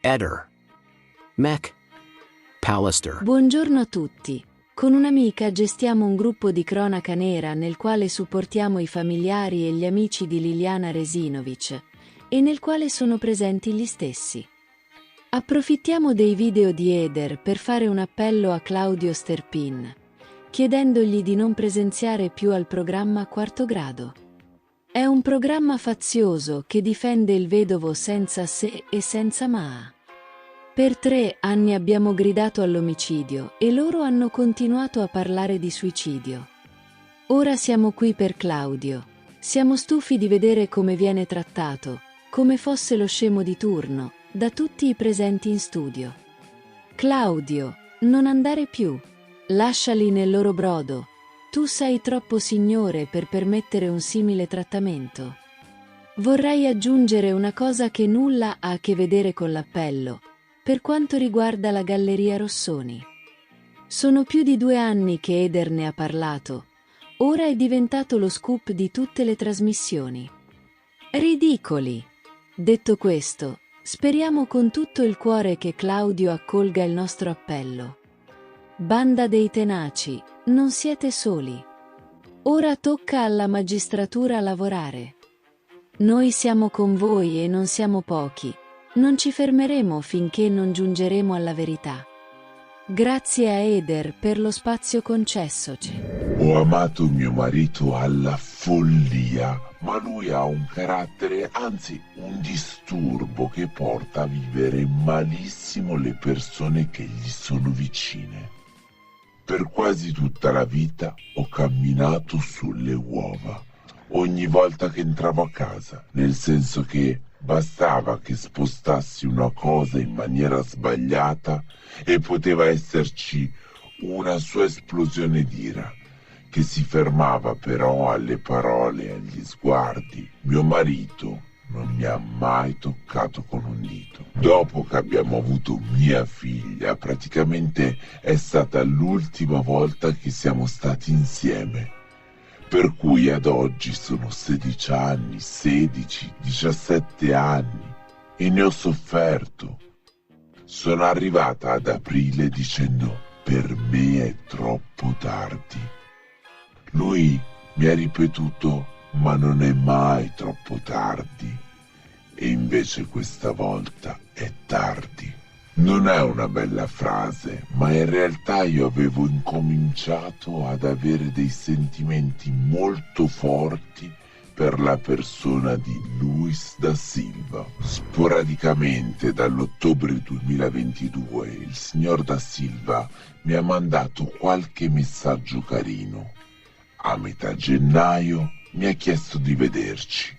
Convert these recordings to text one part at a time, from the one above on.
Eder. Mac. Pallister. Buongiorno a tutti. Con un'amica gestiamo un gruppo di cronaca nera nel quale supportiamo i familiari e gli amici di Liliana Resinovic e nel quale sono presenti gli stessi. Approfittiamo dei video di Eder per fare un appello a Claudio Sterpin, chiedendogli di non presenziare più al programma Quarto Grado. È un programma fazioso che difende il vedovo senza se e senza ma. Per 3 anni abbiamo gridato all'omicidio e loro hanno continuato a parlare di suicidio. Ora siamo qui per Claudio. Siamo stufi di vedere come viene trattato, come fosse lo scemo di turno, da tutti i presenti in studio. Claudio, non andare più. Lasciali nel loro brodo. Tu sei troppo signore per permettere un simile trattamento. Vorrei aggiungere una cosa che nulla ha a che vedere con l'appello, per quanto riguarda la Galleria Rossoni. Sono più di 2 anni che Eder ne ha parlato. Ora è diventato lo scoop di tutte le trasmissioni. Ridicoli! Detto questo, speriamo con tutto il cuore che Claudio accolga il nostro appello. Banda dei tenaci, non siete soli. Ora tocca alla magistratura lavorare. Noi siamo con voi e non siamo pochi. Non ci fermeremo finché non giungeremo alla verità. Grazie a Eder per lo spazio concessoci. Ho amato mio marito alla follia, ma lui ha un carattere, anzi un disturbo che porta a vivere malissimo le persone che gli sono vicine. Per quasi tutta la vita ho camminato sulle uova, ogni volta che entravo a casa, nel senso che bastava che spostassi una cosa in maniera sbagliata e poteva esserci una sua esplosione d'ira, che si fermava però alle parole e agli sguardi. Mio marito non mi ha mai toccato con un dito. Dopo che abbiamo avuto mia figlia, praticamente è stata l'ultima volta che siamo stati insieme. Per cui ad oggi sono 16 anni, 16, 17 anni e ne ho sofferto. Sono arrivata ad aprile dicendo: per me è troppo tardi. Lui mi ha ripetuto: ma non è mai troppo tardi. E invece questa volta è tardi. Non è una bella frase, ma in realtà io avevo incominciato ad avere dei sentimenti molto forti per la persona di Luis da Silva. Sporadicamente dall'ottobre 2022 il signor da Silva mi ha mandato qualche messaggio carino. A metà gennaio mi ha chiesto di vederci.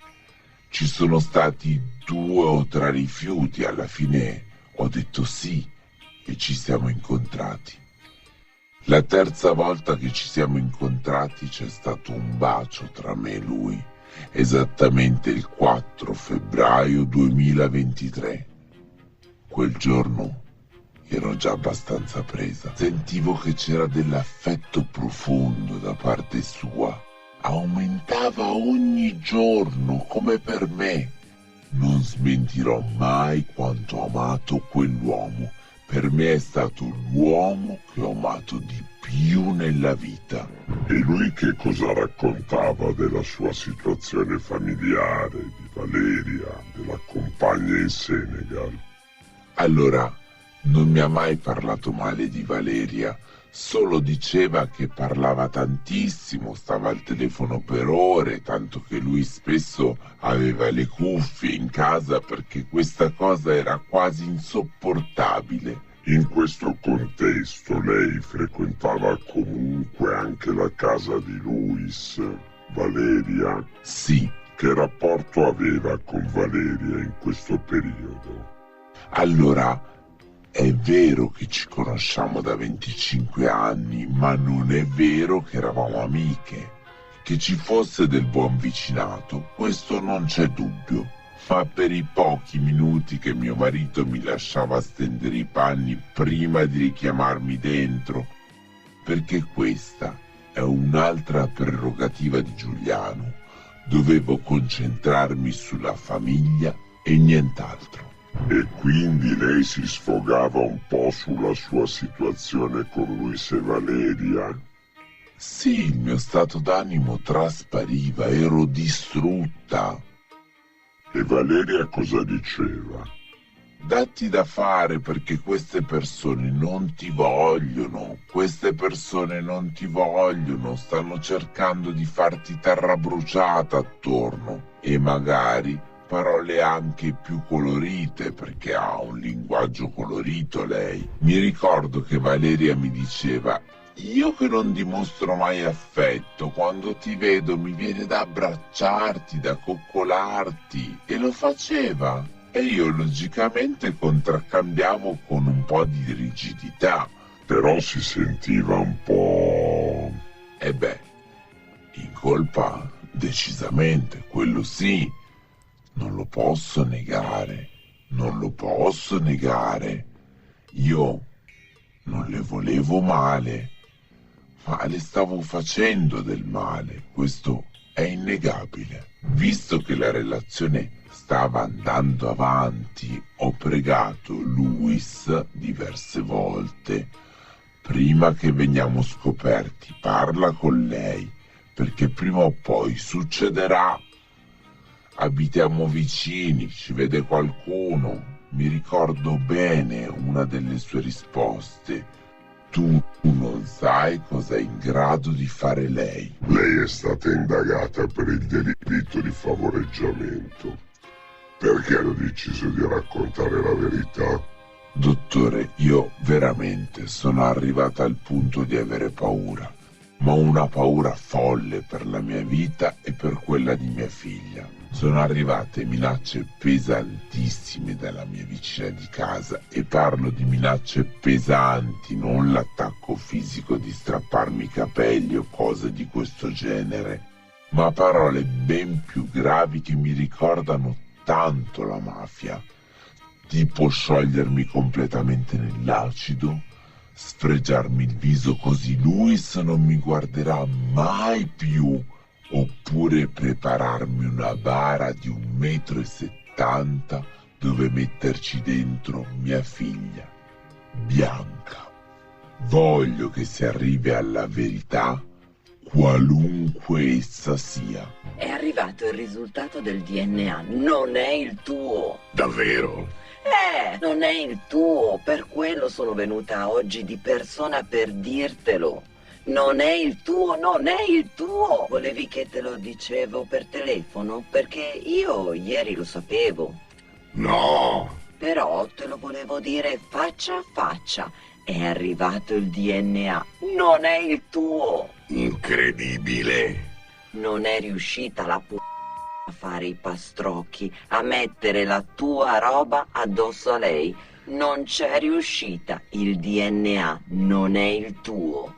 Ci sono stati 2 o 3 rifiuti, alla fine ho detto sì e ci siamo incontrati. La terza volta che ci siamo incontrati c'è stato un bacio tra me e lui, esattamente il 4 febbraio 2023. Quel giorno ero già abbastanza presa. Sentivo che c'era dell'affetto profondo da parte sua. Aumentava ogni giorno, come per me. Non smentirò mai quanto ho amato quell'uomo. Per me è stato l'uomo che ho amato di più nella vita. E lui che cosa raccontava della sua situazione familiare, di Valeria, della compagna in Senegal? Allora, non mi ha mai parlato male di Valeria, solo diceva che parlava tantissimo, stava al telefono per ore, tanto che lui spesso aveva le cuffie in casa perché questa cosa era quasi insopportabile. In questo contesto lei frequentava comunque anche la casa di Luis, Valeria? Sì. Che rapporto aveva con Valeria in questo periodo? Allora, è vero che ci conosciamo da 25 anni, ma non è vero che eravamo amiche. Che ci fosse del buon vicinato, questo non c'è dubbio. Ma per i pochi minuti che mio marito mi lasciava stendere i panni prima di richiamarmi dentro, perché questa è un'altra prerogativa di Giuliano, dovevo concentrarmi sulla famiglia e nient'altro. E quindi lei si sfogava un po' sulla sua situazione con Luis e Valeria? Sì, il mio stato d'animo traspariva, ero distrutta. E Valeria cosa diceva? Datti da fare perché queste persone non ti vogliono, stanno cercando di farti terra bruciata attorno e magari parole anche più colorite perché ha un linguaggio colorito lei. Mi ricordo che Valeria mi diceva: io che non dimostro mai affetto, quando ti vedo mi viene da abbracciarti, da coccolarti, e lo faceva. E io logicamente contraccambiavo con un po' di rigidità. Però si sentiva un po'... E beh, in colpa decisamente, quello sì, non lo posso negare, Io non le volevo male, ma le stavo facendo del male, questo è innegabile. Visto che la relazione stava andando avanti, ho pregato Luis diverse volte: prima che veniamo scoperti, parla con lei, perché prima o poi succederà. Abitiamo vicini, ci vede qualcuno. Mi ricordo bene una delle sue risposte: tu non sai cosa è in grado di fare lei. Lei è stata indagata per il delitto di favoreggiamento. Perché ha deciso di raccontare la verità? Dottore, io veramente sono arrivata al punto di avere paura, ma una paura folle per la mia vita e per quella di mia figlia. Sono arrivate minacce pesantissime dalla mia vicina di casa, e parlo di minacce pesanti, non l'attacco fisico di strapparmi i capelli o cose di questo genere, ma parole ben più gravi che mi ricordano tanto la mafia, tipo sciogliermi completamente nell'acido, sfregiarmi il viso così Luis non mi guarderà mai più, oppure prepararmi una bara di 1,70 m dove metterci dentro mia figlia, Bianca. Voglio che si arrivi alla verità, qualunque essa sia. È arrivato il risultato del DNA, non è il tuo. Davvero? Non è il tuo, per quello sono venuta oggi di persona per dirtelo. Non è il tuo, non è il tuo. Volevi che te lo dicevo per telefono? Perché io ieri lo sapevo. No! Però te lo volevo dire faccia a faccia. È arrivato il DNA, non è il tuo. Incredibile! Non è riuscita la a fare i pastrocchi, a mettere la tua roba addosso a lei. Non c'è riuscita. Il DNA non è il tuo.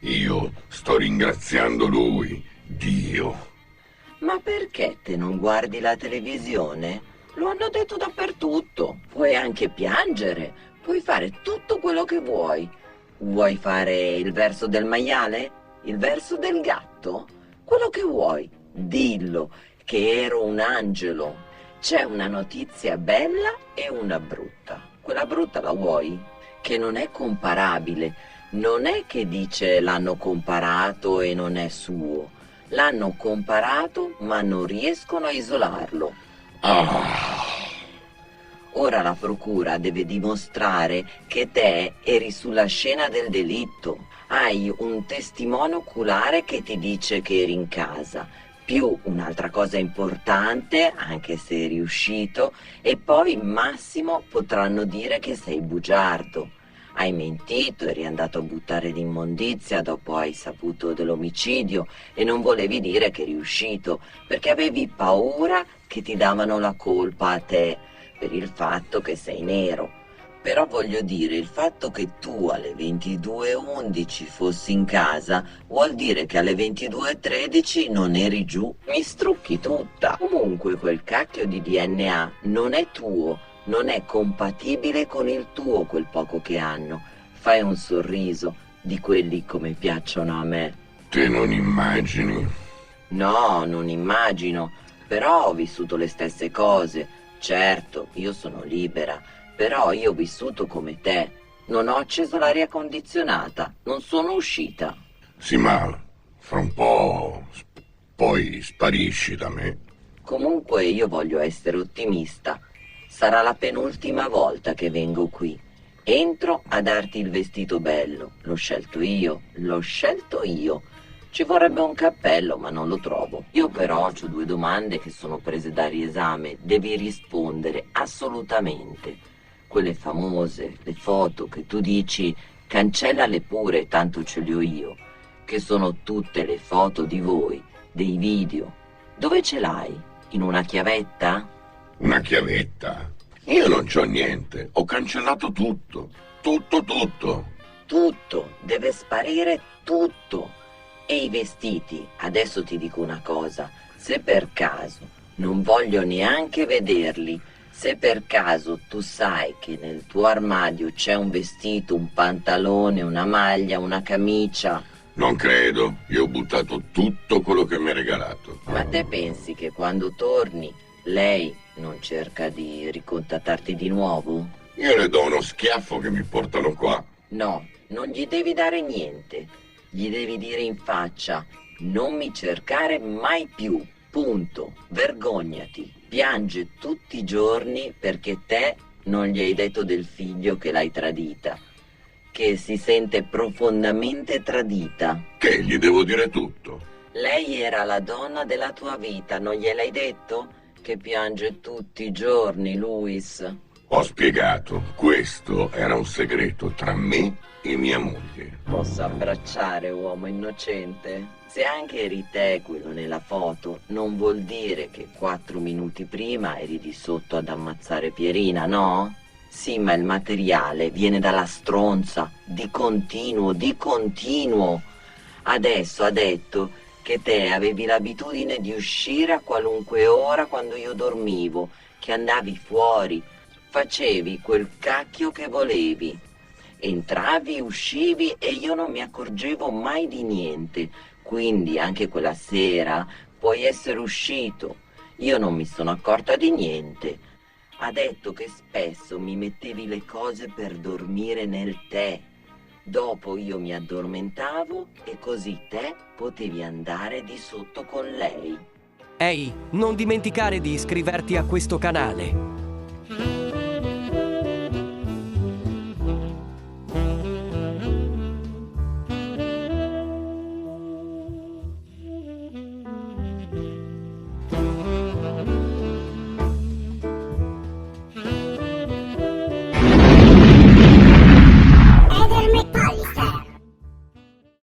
Io sto ringraziando lui, Dio. Ma perché te non guardi la televisione? Lo hanno detto dappertutto. Puoi anche piangere, puoi fare tutto quello che vuoi. Vuoi fare il verso del maiale? Il verso del gatto? Quello che vuoi. Dillo che ero un angelo. C'è una notizia bella e una brutta. Quella brutta la vuoi? Che non è comparabile. Non è che dice l'hanno comparato e non è suo. L'hanno comparato ma non riescono a isolarlo. Ora la procura deve dimostrare che te eri sulla scena del delitto. Hai un testimone oculare che ti dice che eri in casa, più un'altra cosa importante, anche se è riuscito, e poi massimo potranno dire che sei bugiardo. Hai mentito, eri andato a buttare l'immondizia, dopo hai saputo dell'omicidio e non volevi dire che eri uscito, perché avevi paura che ti davano la colpa a te per il fatto che sei nero. Però voglio dire, il fatto che tu alle 22:11 fossi in casa vuol dire che alle 22:13 non eri giù. Mi strucchi tutta. Comunque quel cacchio di DNA non è tuo. Non è compatibile con il tuo quel poco che hanno. Fai un sorriso di quelli come piacciono a me. Te non immagini? No, non immagino, però ho vissuto le stesse cose. Certo, io sono libera, però io ho vissuto come te. Non ho acceso l'aria condizionata, non sono uscita. Sì, ma fra un po' poi sparisci da me. Comunque io voglio essere ottimista. Sarà la penultima volta che vengo qui. Entro a darti il vestito bello. L'ho scelto io. Ci vorrebbe un cappello, ma non lo trovo. Io però ho 2 domande che sono prese da riesame. Devi rispondere assolutamente. Quelle famose, le foto che tu dici, cancellale pure, tanto ce le ho io. Che sono tutte le foto di voi, dei video. Dove ce l'hai? In una chiavetta? Una chiavetta? Io non c'ho niente, ho cancellato tutto. Tutto. Tutto, deve sparire tutto. E i vestiti, adesso ti dico una cosa, se per caso non voglio neanche vederli, se per caso tu sai che nel tuo armadio c'è un vestito, un pantalone, una maglia, una camicia... Non credo, io ho buttato tutto quello che mi hai regalato. Ma te pensi che quando torni lei non cerca di ricontattarti di nuovo? Io le do uno schiaffo che mi portano qua. No, non gli devi dare niente. Gli devi dire in faccia: non mi cercare mai più. Punto. Vergognati. Piange tutti i giorni perché te non gli hai detto del figlio che l'hai tradita. Che si sente profondamente tradita. Che gli devo dire tutto? Lei era la donna della tua vita, non gliel'hai detto? Che piange tutti i giorni, Luis. Ho spiegato, questo era un segreto tra me e mia moglie. Posso abbracciare, uomo innocente? Se anche eri te quello nella foto, non vuol dire che 4 minuti prima eri di sotto ad ammazzare Pierina, no? Sì, ma il materiale viene dalla stronza, di continuo. Adesso ha detto che te avevi l'abitudine di uscire a qualunque ora quando io dormivo, che andavi fuori, facevi quel cacchio che volevi. Entravi, uscivi e io non mi accorgevo mai di niente, quindi anche quella sera puoi essere uscito. Io non mi sono accorta di niente. Ha detto che spesso mi mettevi le cose per dormire nel tè. Dopo io mi addormentavo e così te potevi andare di sotto con lei. Ehi, non dimenticare di iscriverti a questo canale.